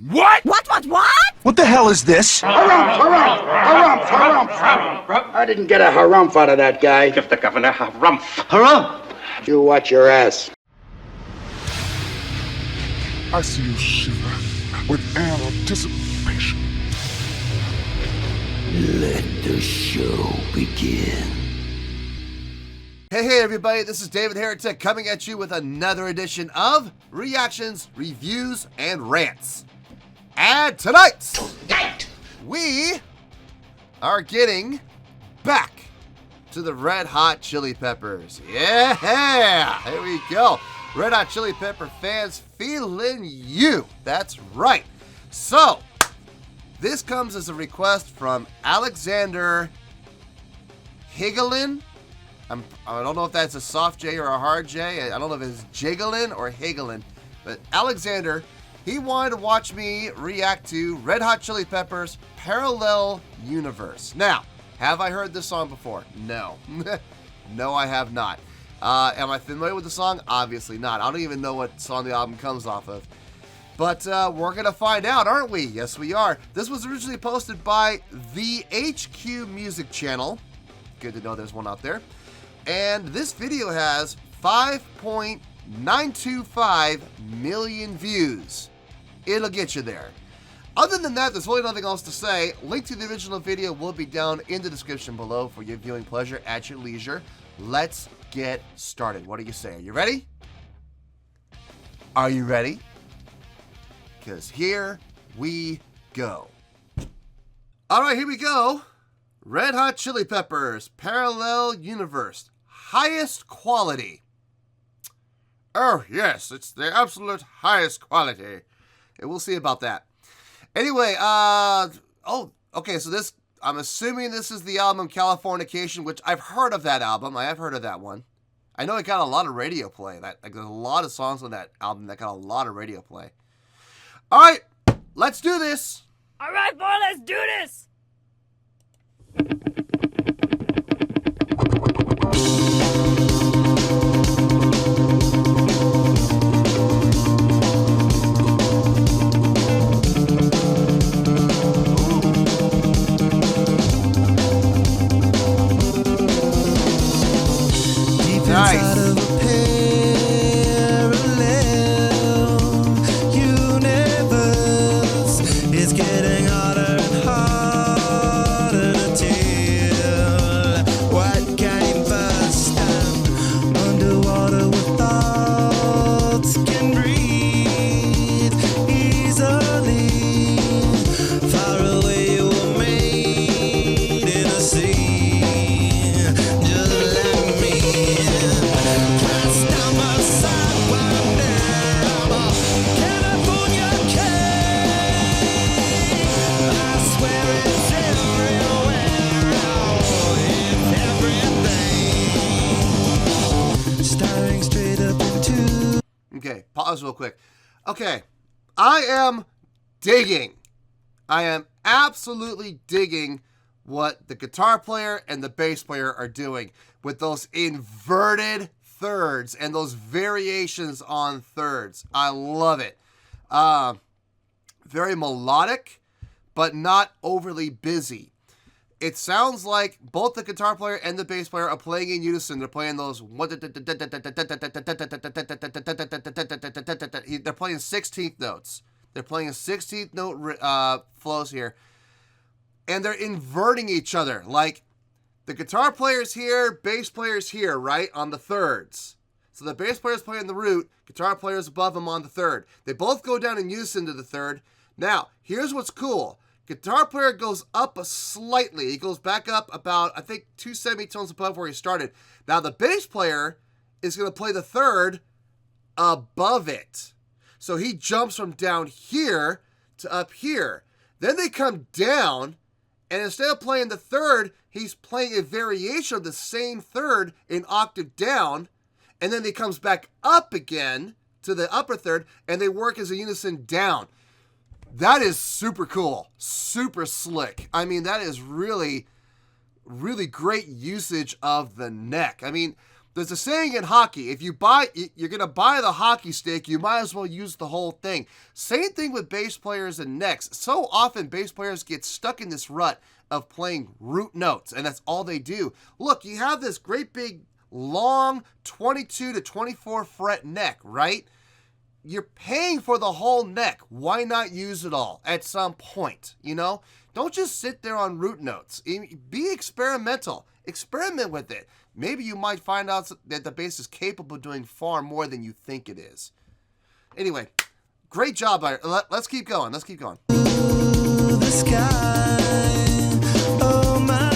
What? What? What the hell is this? Harumph! I didn't get a harumph out of that guy. Give the governor harumph. Harumph! You watch your ass. I see you shiver with anticipation. Let the show begin. Hey everybody, this is David Heretic coming at you with another edition of Reactions, Reviews, and Rants. And tonight, we are getting back to the Red Hot Chili Peppers. Yeah, here we go. Red Hot Chili Pepper fans, feeling you. That's right. So, this comes as a request from Alexander Higelin. I don't know if that's a soft J or a hard J. I don't know if it's Jiggling or Higelin. But Alexander, he wanted to watch me react to Red Hot Chili Peppers' Parallel Universe. Now, have I heard this song before? No. No, I have not. Am I familiar with the song? Obviously not. I don't even know what song the album comes off of. But we're going to find out, aren't we? Yes, we are. This was originally posted by the HQ Music channel. Good to know there's one out there. And this video has 5.925 million views. It'll get you there. Other than that, there's really nothing else to say. Link to the original video will be down in the description below for your viewing pleasure at your leisure. Let's get started. What do you say? Are you ready? Are you ready? Because here we go. All right, here we go. Red Hot Chili Peppers, Parallel Universe, highest quality. Oh, yes, it's the absolute highest quality. And we'll see about that. Anyway, okay, so this, I'm assuming this is the album Californication, which I've heard of that album. I have heard of that one. I know it got a lot of radio play. Like, there's a lot of songs on that album that got a lot of radio play. All right, let's do this. All right, boy, let's do this. Nice. Okay, pause real quick. Okay, I am absolutely digging what the guitar player and the bass player are doing with those inverted thirds and those variations on thirds. I love it. Very melodic, but not overly busy. It sounds like both the guitar player and the bass player are playing in unison. They're playing those. They're playing 16th notes. They're playing 16th note flows here. And they're inverting each other. Like the guitar player's here, bass player's here, right? On the thirds. So the bass player's playing the root, guitar player's above him on the third. They both go down in unison to the third. Now, here's what's cool. Guitar player goes up slightly. He goes back up about, I think, 2 semitones above where he started. Now, the bass player is going to play the third above it. So he jumps from down here to up here. Then they come down, and instead of playing the third, he's playing a variation of the same third in octave down. And then he comes back up again to the upper third, and they work as a unison down. That is super cool, super slick. I mean, that is really, really great usage of the neck. I mean, There's a saying in hockey, if you're going to buy the hockey stick, you might as well use the whole thing. Same thing with bass players and necks. So often bass players get stuck in this rut of playing root notes, and that's all they do. Look, you have this great big long 22 to 24 fret neck, right? You're paying for the whole neck. Why not use it all at some point, you know? Don't just sit there on root notes. Be experimental. Experiment with it. Maybe you might find out that the bass is capable of doing far more than you think it is. Anyway, great job. Let's keep going. Let's keep going. The sky, oh my,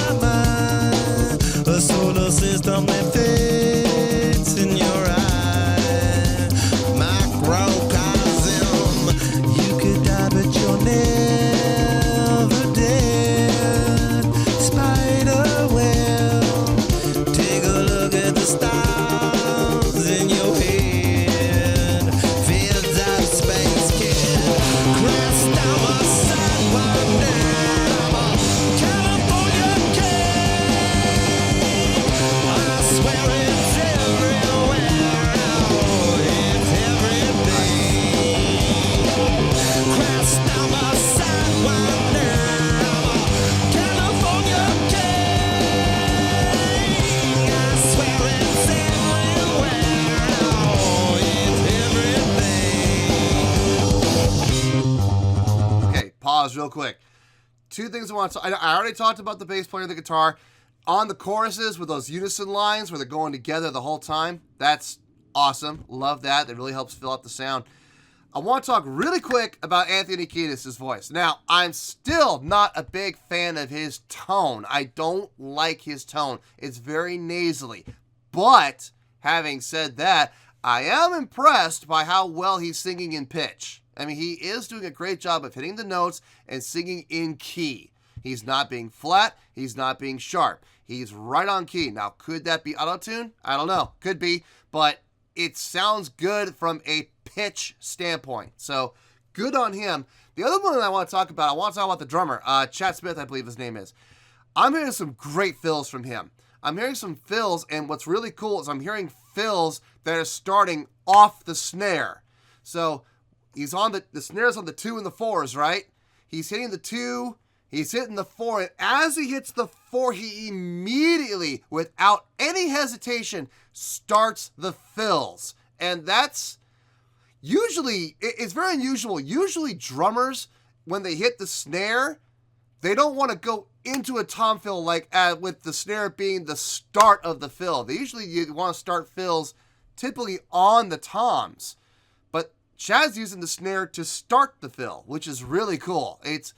a solar system that fits in your eye. Microcosm, you could die but you're never dead. Spider web, take a look at the stars in your head. Fields of space kid, crest down my sidewalk now. California king, I swear it's everywhere. Oh, it's everything. Crest down my sidewalk now. California king, I swear it's everywhere. Oh, it's everything. Okay, pause real quick. Two things I want to. I already talked about the bass player and the guitar. On the choruses with those unison lines where they're going together the whole time. That's awesome. Love that. That really helps fill out the sound. I want to talk really quick about Anthony Kiedis' voice. Now, I'm still not a big fan of his tone. I don't like his tone. It's very nasally. But, having said that, I am impressed by how well he's singing in pitch. I mean, he is doing a great job of hitting the notes and singing in key. He's not being flat. He's not being sharp. He's right on key. Now, could that be auto-tune? I don't know. Could be. But it sounds good from a pitch standpoint. So, good on him. The other one that I want to talk about the drummer. Chad Smith, I believe his name is. I'm hearing some great fills from him. I'm hearing some fills, and what's really cool is I'm hearing fills that are starting off the snare. So, he's on the snare's on the 2 and the 4s, right? He's hitting the 2, he's hitting the 4, and as he hits the 4, he immediately, without any hesitation, starts the fills. And that's usually, it's very unusual. Usually drummers, when they hit the snare, they don't want to go into a tom fill like with the snare being the start of the fill. They usually want to start fills typically on the toms. But Chad's using the snare to start the fill, which is really cool. It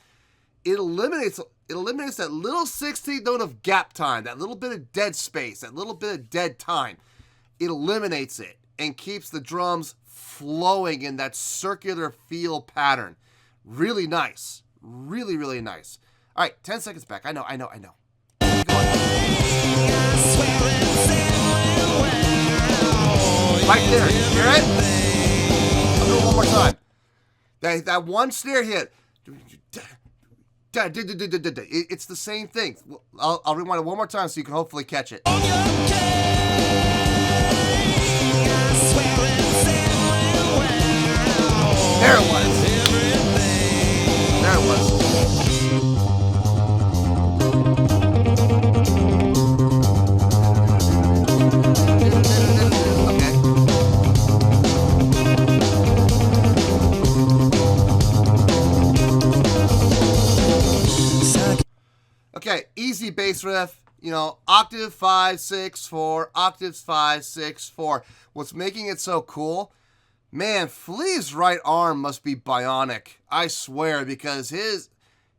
eliminates that little 16th note of gap time, that little bit of dead space, that little bit of dead time. It eliminates it and keeps the drums flowing in that circular feel pattern. Really nice. Really, really nice. All right, 10 seconds back. I know. I swear it's everywhere. Right there. You hear it? I'll do it one more time. That one snare hit. It's the same thing. I'll rewind it one more time so you can hopefully catch it. There it was. There it was. Okay, easy bass riff, you know, octave 5, 6, 4, octaves 5, 6, 4. What's making it so cool? Man, Flea's right arm must be bionic, I swear, because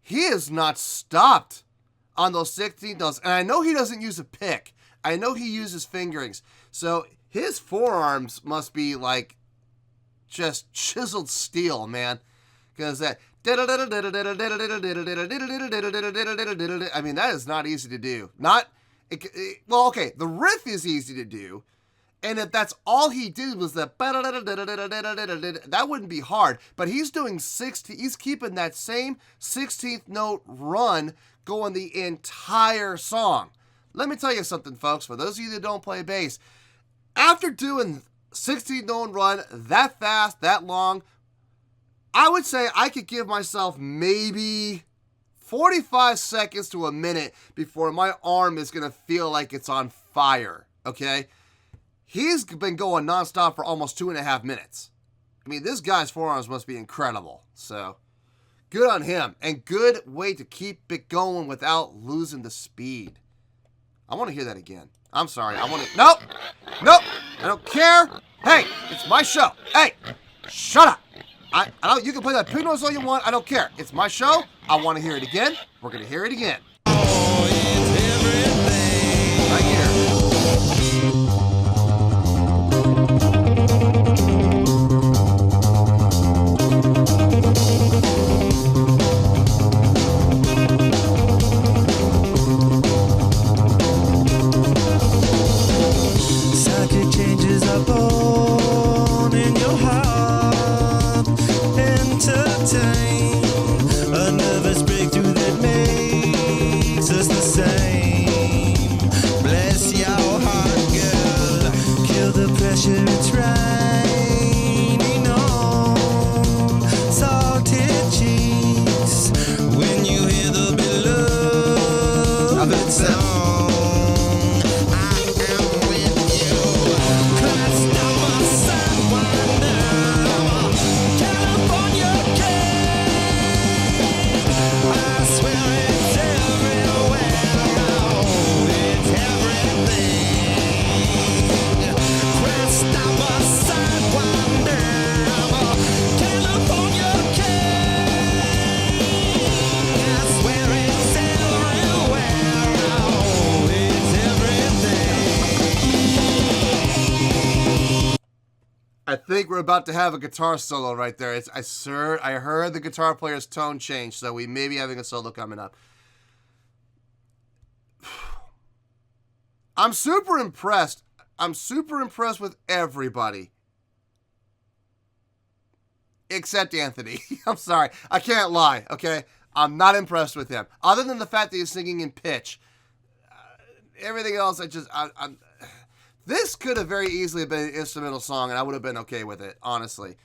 he is not stopped on those 16th notes. And I know he doesn't use a pick. I know he uses fingerings. So his forearms must be like just chiseled steel, man. Because that... I mean, that is not easy to do. Well, okay, the riff is easy to do. And if that's all he did was that, that wouldn't be hard. But he's doing he's keeping that same 16th note run going the entire song. Let me tell you something, folks. For those of you that don't play bass, After doing 16-note run that fast, that long, I would say I could give myself maybe 45 seconds to a minute before my arm is going to feel like it's on fire, okay? He's been going nonstop for almost 2.5 minutes. I mean, this guy's forearms must be incredible. So, good on him. And good way to keep it going without losing the speed. I want to hear that again. I'm sorry. I want to... Nope. Nope. I don't care. Hey, it's my show. Hey, shut up. I don't... You can play that pig noise all you want. I don't care. It's my show. I want to hear it again. We're going to hear it again. Right here. Circuit changes are born in your heart. Entertain a nervous breakthrough that makes us the same. Bless your heart, girl. Kill the pressure, it's raining on salted cheeks. When you hear the beloved song. I think we're about to have a guitar solo right there. I heard the guitar player's tone change, so we may be having a solo coming up. I'm super impressed. I'm super impressed with everybody. Except Anthony. I'm sorry. I can't lie, okay? I'm not impressed with him. Other than the fact that he's singing in pitch. Everything else, I'm... This could have very easily been an instrumental song, and I would have been okay with it, honestly.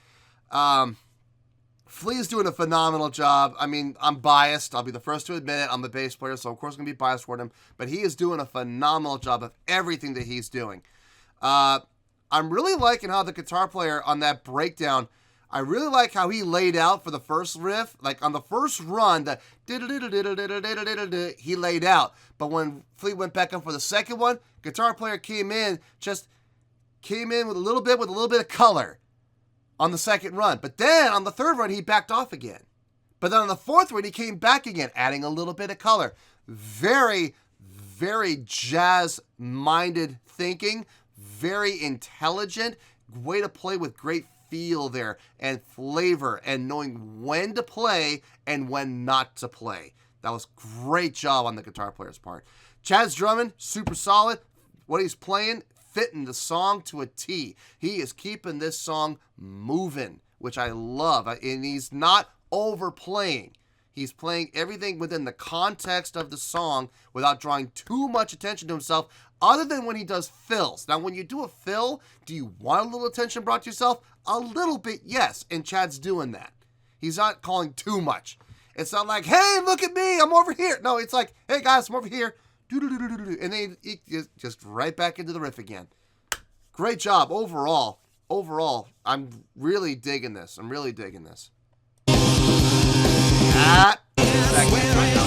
Flea's doing a phenomenal job. I mean, I'm biased. I'll be the first to admit it. I'm a bass player, so of course I'm going to be biased toward him. But he is doing a phenomenal job of everything that he's doing. I'm really liking how the guitar player on that breakdown, I really like how he laid out for the first riff. Like on the first run, he laid out. But when Flea went back up for the second one, guitar player came in with a little bit of color on the second run. But then on the third run, he backed off again. But then on the fourth run, he came back again, adding a little bit of color. Very, very jazz-minded thinking. Very intelligent. Way to play with great feel there and flavor and knowing when to play and when not to play. That was great job on the guitar player's part. Chad's drumming, super solid. What he's playing, fitting the song to a T. He is keeping this song moving, which I love. And he's not overplaying. He's playing everything within the context of the song without drawing too much attention to himself, other than when he does fills. Now, when you do a fill, do you want a little attention brought to yourself? A little bit, yes, and Chad's doing that. He's not calling too much. It's not like, hey, look at me, I'm over here. No, it's like, hey, guys, I'm over here. And then he just right back into the riff again. Great job overall. Overall, I'm really digging this. That segment right now.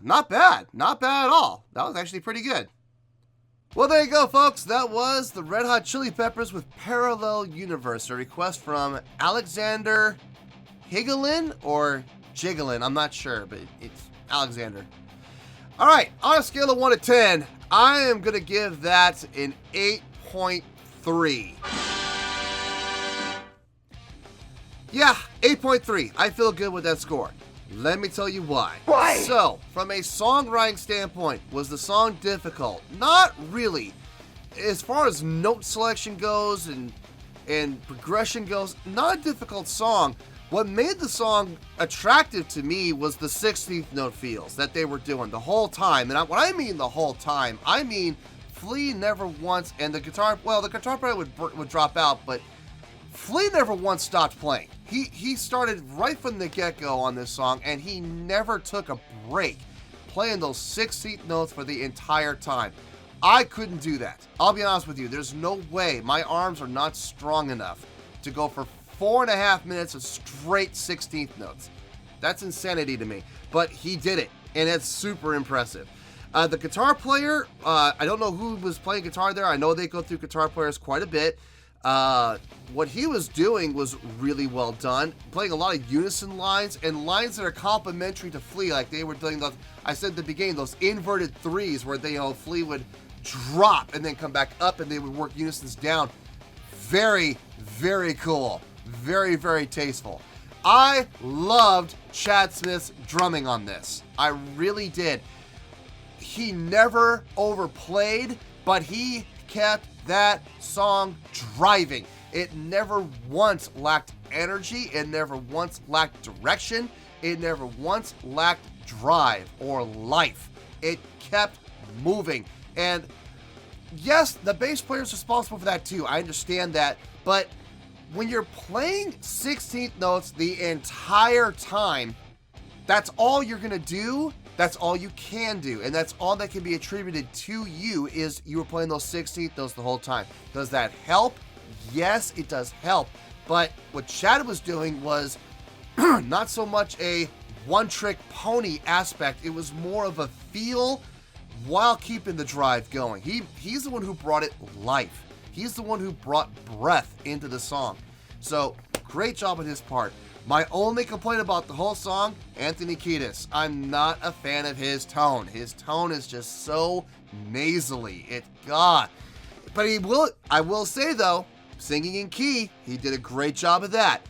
not bad. Not bad at all. That was actually pretty good. Well, there you go, folks. That was the Red Hot Chili Peppers with Parallel Universe, a request from Alexander Higelin or Jiggling. I'm not sure, but it's Alexander. All right, on a scale of 1 to 10, I am going to give that an 8.3. Yeah, 8.3. I feel good with that score. Let me tell you why. Why? So, from a songwriting standpoint, was the song difficult? Not really. As far as note selection goes and progression goes, not a difficult song. What made the song attractive to me was the 16th note feels that they were doing the whole time. And when I mean the whole time, I mean Flea never once, and the guitar player would drop out, but Flea never once stopped playing. He started right from the get-go on this song, and he never took a break playing those 16th notes for the entire time. I couldn't do that. I'll be honest with you. There's no way. My arms are not strong enough to go for 4.5 minutes of straight 16th notes. That's insanity to me. But he did it, and it's super impressive. The guitar player, I don't know who was playing guitar there. I know they go through guitar players quite a bit. What he was doing was really well done, playing a lot of unison lines and lines that are complementary to Flea, like they were doing those, I said at the beginning, those inverted threes where they, Flea would drop and then come back up and they would work unisons down. Very, very cool. Very, very tasteful. I loved Chad Smith's drumming on this. I really did. He never overplayed, but he kept that song driving. It never once lacked energy. It never once lacked direction. It never once lacked drive or life. It kept moving. And yes, the bass player is responsible for that too. I understand that. But when you're playing 16th notes the entire time, that's all you're going to do. That's all you can do, and that's all that can be attributed to you is you were playing those 16th notes the whole time. Does that help? Yes, it does help. But what Chad was doing was not so much a one-trick pony aspect. It was more of a feel while keeping the drive going. He's the one who brought it life. He's the one who brought breath into the song. So, great job on his part. My only complaint about the whole song, Anthony Kiedis. I'm not a fan of his tone. His tone is just so nasally. But I will say though, singing in key, he did a great job of that.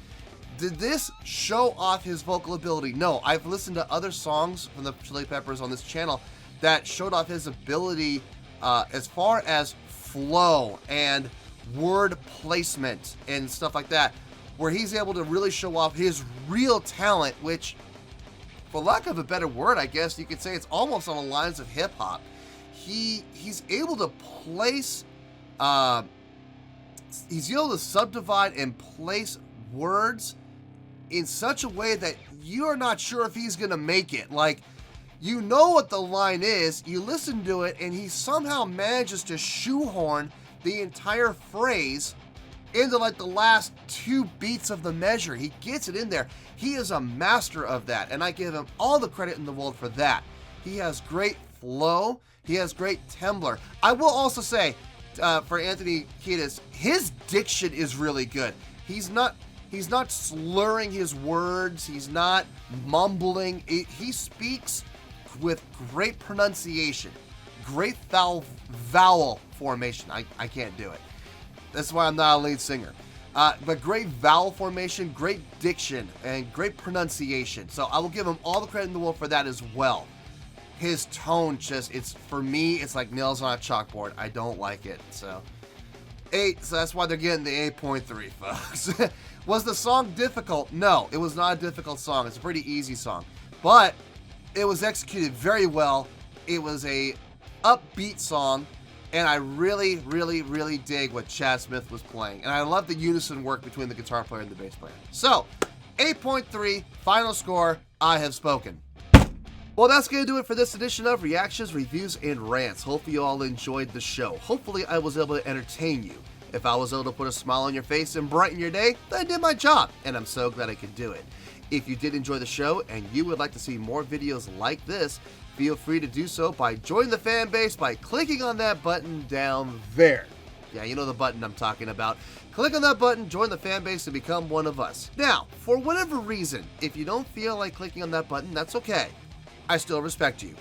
Did this show off his vocal ability? No, I've listened to other songs from the Chili Peppers on this channel that showed off his ability as far as flow and word placement and stuff like that, where he's able to really show off his real talent, which, for lack of a better word, I guess you could say it's almost on the lines of hip-hop. He's able to place, he's able to subdivide and place words in such a way that you are not sure if he's going to make it. Like, you know what the line is, you listen to it, and he somehow manages to shoehorn the entire phrase into like the last 2 beats of the measure. He gets it in there. He is a master of that, and I give him all the credit in the world for that. He has great flow. He has great timbre. I will also say, for Anthony Kiedis, his diction is really good. He's not slurring his words. He's not mumbling. He speaks with great pronunciation, great vowel formation. I can't do it. That's why I'm not a lead singer. But great vowel formation, great diction, and great pronunciation. So I will give him all the credit in the world for that as well. His tone for me, it's like nails on a chalkboard. I don't like it. So 8, so that's why they're getting the 8.3, folks. Was the song difficult? No, it was not a difficult song. It's a pretty easy song. But it was executed very well. It was a upbeat song. And I really, really, really dig what Chad Smith was playing. And I love the unison work between the guitar player and the bass player. So, 8.3, final score, I have spoken. Well, that's going to do it for this edition of Reactions, Reviews, and Rants. Hopefully you all enjoyed the show. Hopefully I was able to entertain you. If I was able to put a smile on your face and brighten your day, then I did my job. And I'm so glad I could do it. If you did enjoy the show and you would like to see more videos like this, feel free to do so by joining the fan base by clicking on that button down there. Yeah, you know the button I'm talking about. Click on that button, join the fan base, and become one of us. Now, for whatever reason, if you don't feel like clicking on that button, that's okay. I still respect you.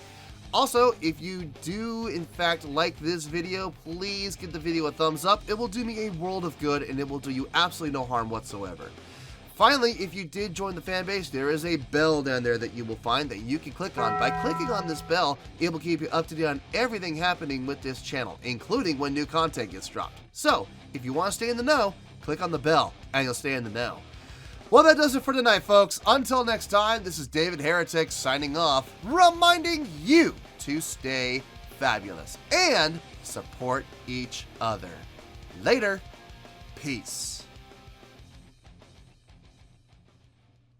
Also, if you do in fact like this video, please give the video a thumbs up. It will do me a world of good and it will do you absolutely no harm whatsoever. Finally, if you did join the fan base, there is a bell down there that you will find that you can click on. By clicking on this bell, it will keep you up to date on everything happening with this channel, including when new content gets dropped. So, if you want to stay in the know, click on the bell and you'll stay in the know. Well, that does it for tonight, folks. Until next time, this is David Heretic signing off, reminding you to stay fabulous and support each other. Later. Peace.